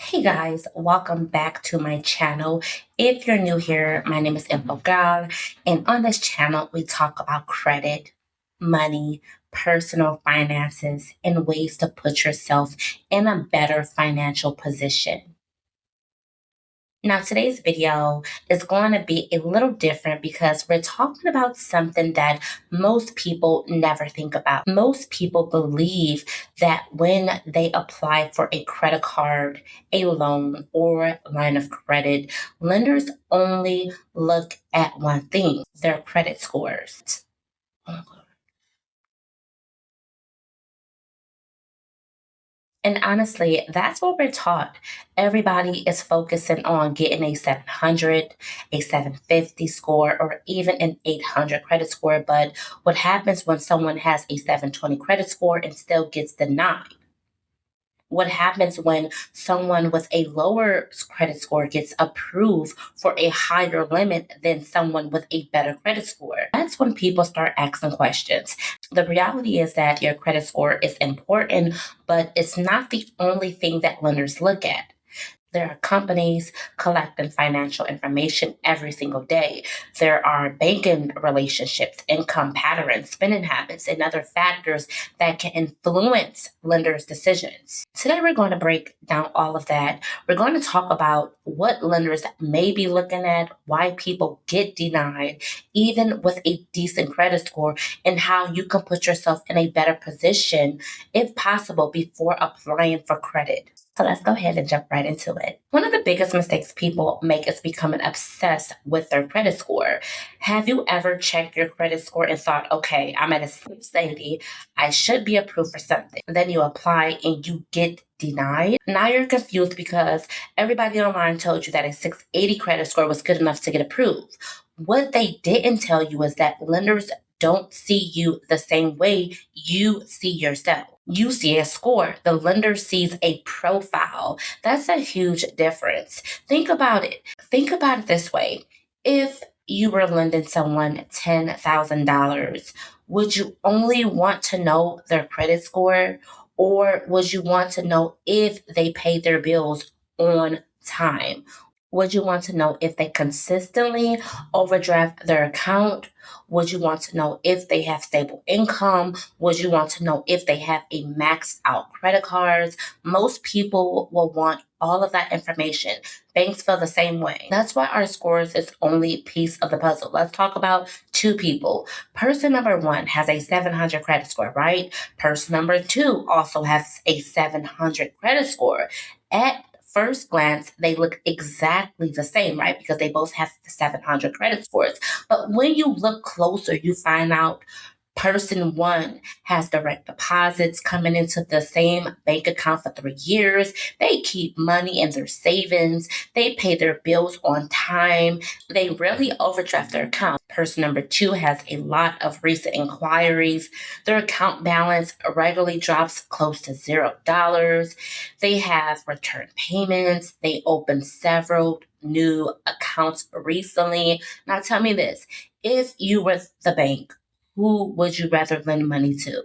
Hey guys, welcome back to my channel. If you're new here, my name is Info Girl, and on this channel, we talk about credit, money, personal finances, and ways to put yourself in a better financial position. Now, today's video is going to be a little different because we're talking about something that most people never think about. Most people believe that when they apply for a credit card, a loan, or line of credit, lenders only look at one thing, their credit scores. And honestly, that's what we're taught. Everybody is focusing on getting a 700, a 750 score, or even an 800 credit score. But what happens when someone has a 720 credit score and still gets denied? What happens when someone with a lower credit score gets approved for a higher limit than someone with a better credit score? That's when people start asking questions. The reality is that your credit score is important, but it's not the only thing that lenders look at. There are companies collecting financial information every single day. There are banking relationships, income patterns, spending habits, and other factors that can influence lenders' decisions. Today, we're going to break down all of that. We're going to talk about what lenders may be looking at, why people get denied, even with a decent credit score, and how you can put yourself in a better position, if possible, before applying for credit. So let's go ahead and jump right into it. One of the biggest mistakes people make is becoming obsessed with their credit score. Have you ever checked your credit score and thought, okay, I'm at a 680, I should be approved for something. Then you apply and you get denied. Now you're confused because everybody online told you that a 680 credit score was good enough to get approved. What they didn't tell you is that lenders don't see you the same way you see yourself. You see a score. The lender sees a profile. That's a huge difference. Think about it. Think about it this way. If you were lending someone $10,000, would you only want to know their credit score, or would you want to know if they pay their bills on time? Would you want to know if they consistently overdraft their account? Would you want to know if they have stable income? Would you want to know if they have a maxed out credit cards? Most people will want all of that information. Banks feel the same way. That's why our scores is only a piece of the puzzle. Let's talk about two people. Person number one has a 700 credit score, right? Person number two also has a 700 credit score. At first glance, they look exactly the same, right? Because they both have the 700 credit scores. But when you look closer, you find out person one has direct deposits coming into the same bank account for 3 years. They keep money in their savings. They pay their bills on time. They rarely overdraft their account. Person number two has a lot of recent inquiries. Their account balance regularly drops close to $0. They have return payments. They opened several new accounts recently. Now tell me this, if you were the bank, who would you rather lend money to?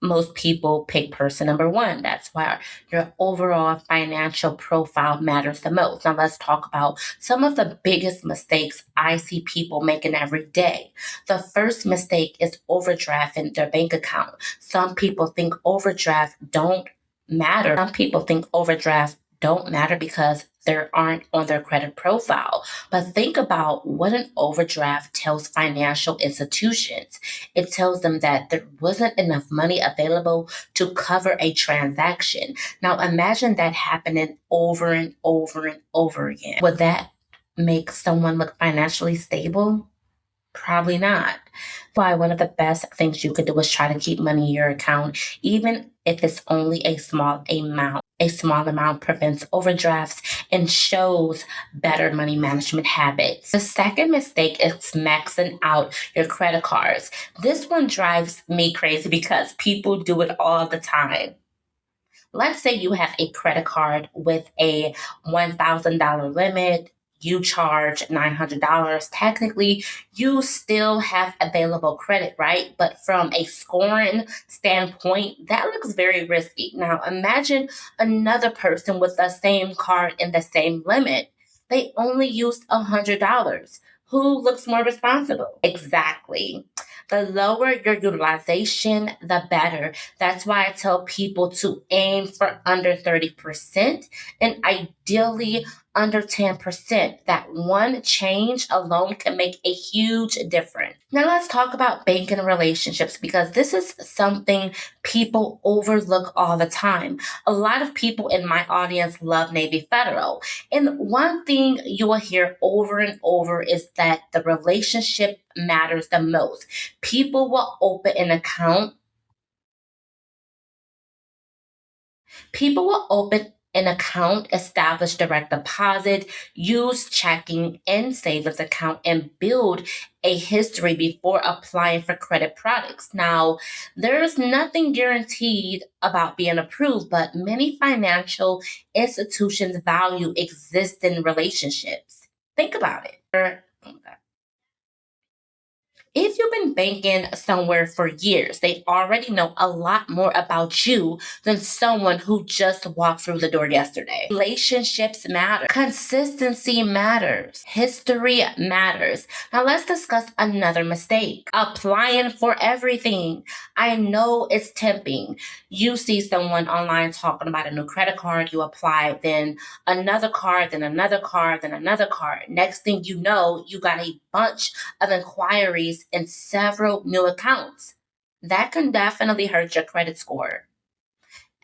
Most people pick person number one. That's why your overall financial profile matters the most. Now, let's talk about some of the biggest mistakes I see people making every day. The first mistake is overdrafting their bank account. Some people think overdraft don't matter. Some people think overdraft don't matter because they aren't on their credit profile. But think about what an overdraft tells financial institutions. It tells them that there wasn't enough money available to cover a transaction. Now imagine that happening over and over and over again. Would that make someone look financially stable? Probably not. Why one of the best things you could do is try to keep money in your account, even if it's only a small amount. A small amount prevents overdrafts and shows better money management habits. The second mistake is maxing out your credit cards. This one drives me crazy because people do it all the time. Let's say you have a credit card with a $1,000 limit. you charge $900. Technically, you still have available credit, right? But from a scoring standpoint, that looks very risky. Now, imagine another person with the same card and the same limit. They only used $100. Who looks more responsible? Exactly. The lower your utilization, the better. That's why I tell people to aim for under 30% and ideally under 10%. That one change alone can make a huge difference. Now let's talk about banking relationships because this is something people overlook all the time. A lot of people in my audience love Navy Federal. And one thing you will hear over and over is that the relationship matters the most. People will open an account. People will open an account, establish direct deposit, use checking and savings account, and build a history before applying for credit products. Now, there's nothing guaranteed about being approved, but many financial institutions value existing relationships. Think about it. If you've been banking somewhere for years, they already know a lot more about you than someone who just walked through the door yesterday. Relationships matter. Consistency matters. History matters. Now let's discuss another mistake. Applying for everything. I know it's tempting. You see someone online talking about a new credit card, you apply, then another card, then another card, then another card. Next thing you know, you got a bunch of inquiries and several new accounts. That can definitely hurt your credit score.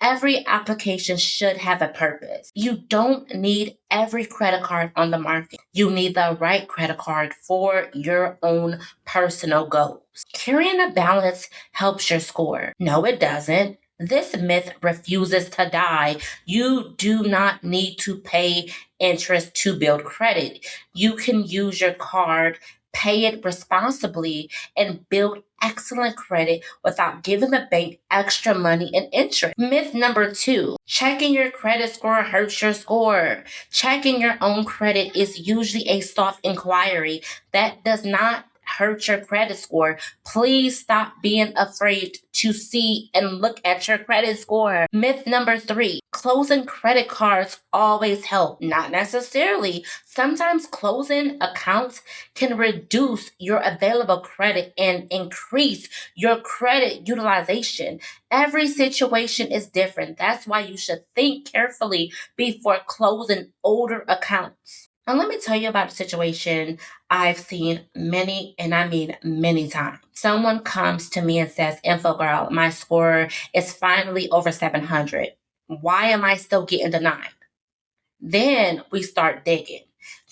Every application should have a purpose. You don't need every credit card on the market. You need the right credit card for your own personal goals. Carrying a balance helps your score. No, it doesn't. This myth refuses to die. You do not need to pay interest to build credit. You can use your card, pay it responsibly, and build excellent credit without giving the bank extra money and interest. Myth number two, checking your credit score hurts your score. Checking your own credit is usually a soft inquiry that does not hurt your credit score. Please stop being afraid to see and look at your credit score. Myth number three, closing credit cards always help. Not necessarily. Sometimes closing accounts can reduce your available credit and increase your credit utilization. Every situation is different. That's why you should think carefully before closing older accounts. Now, let me tell you about a situation I've seen many, and I mean many times. Someone comes to me and says, Info girl, my score is finally over 700. Why am I still getting denied? Then we start digging.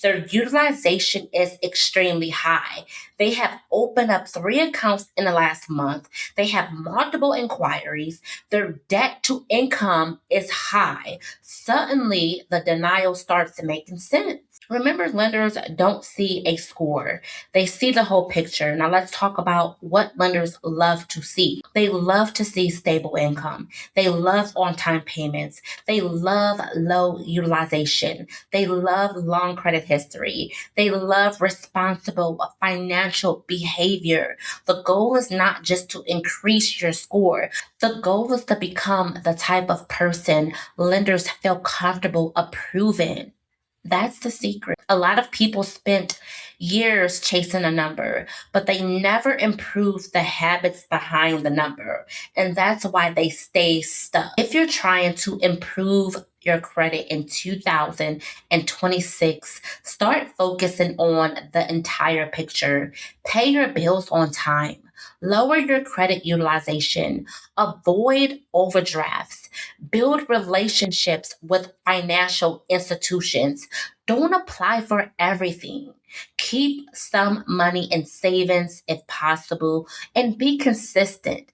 Their utilization is extremely high. They have opened up 3 accounts in the last month. They have multiple inquiries. Their debt to income is high. Suddenly, the denial starts making sense. Remember, lenders don't see a score. They see the whole picture. Now let's talk about what lenders love to see. They love to see stable income. They love on-time payments. They love low utilization. They love long credit history. They love responsible financial behavior. The goal is not just to increase your score. The goal is to become the type of person lenders feel comfortable approving. That's the secret. A lot of people spent years chasing a number, but they never improved the habits behind the number. And that's why they stay stuck. If you're trying to improve your credit in 2026, start focusing on the entire picture. Pay your bills on time. Lower your credit utilization. Avoid overdrafts. Build relationships with financial institutions. Don't apply for everything. Keep some money in savings if possible and be consistent.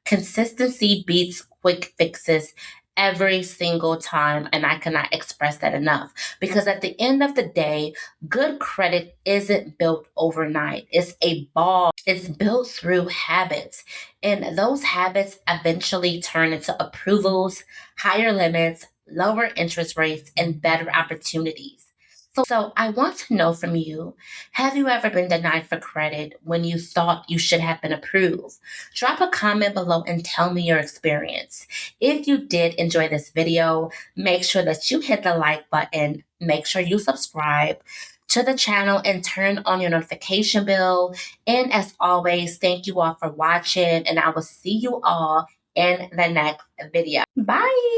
Consistency beats quick fixes every single time, and I cannot express that enough. Because at the end of the day, good credit isn't built overnight. It's a ball. It's built through habits, and those habits eventually turn into approvals, higher limits, lower interest rates, and better opportunities. So I want to know from you, have you ever been denied for credit when you thought you should have been approved? Drop a comment below and tell me your experience. If you did enjoy this video, make sure that you hit the like button, make sure you subscribe to the channel and turn on your notification bell. And as always, thank you all for watching, and I will see you all in the next video. Bye.